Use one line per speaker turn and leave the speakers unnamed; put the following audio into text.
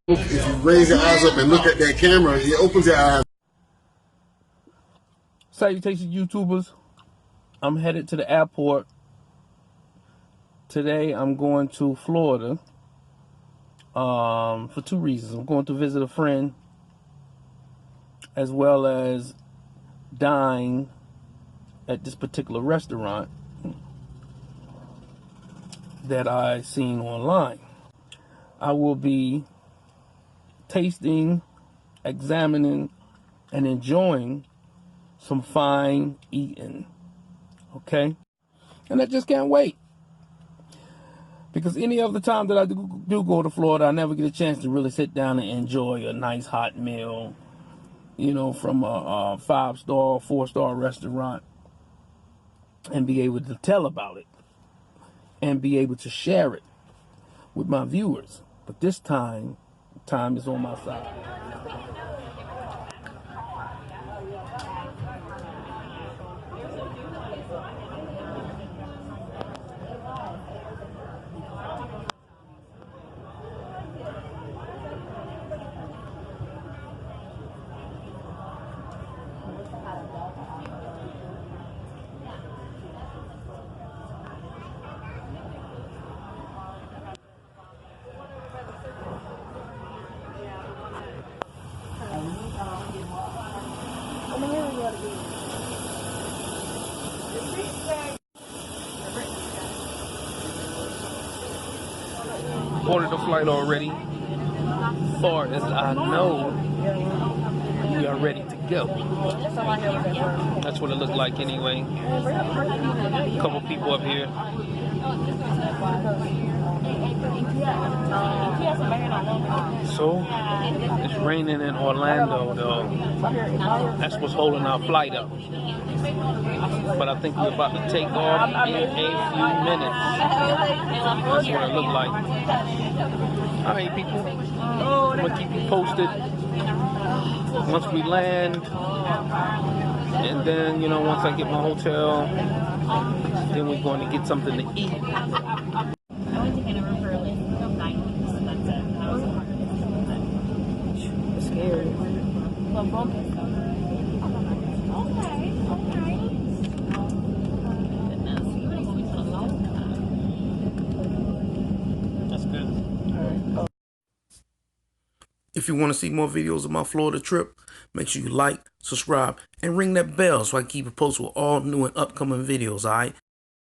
If you raise your eyes up and look at that camera, it opens your eyes.
Salutations, YouTubers. I'm headed to the airport. Today, I'm going to Florida for two reasons. I'm going to visit a friend, as well as dine at this particular restaurant that I seen online. I will be tasting, examining, and enjoying some fine eating. Okay? And I just can't wait. Because any other time that I do go to Florida, I never get a chance to really sit down and enjoy a nice hot meal, you know, from a 5-star, 4-star restaurant, and be able to tell about it and be able to share it with my viewers. But this time is on my side. Ordered the flight already. Far as I know, we are ready to go. That's what it looked like anyway. A couple people up here. So, it's raining in Orlando though. That's what's holding our flight up. But I think we're about to take off in a few minutes. That's what it looked like. Alright, people. I'm gonna keep you posted once we land. And then, you know, once I get my hotel, then we're going to get something to eat. Scary. That's good. If you want to see more videos of my Florida trip, make sure you like, subscribe, and ring that bell so I can keep you posted with all new and upcoming videos, alright?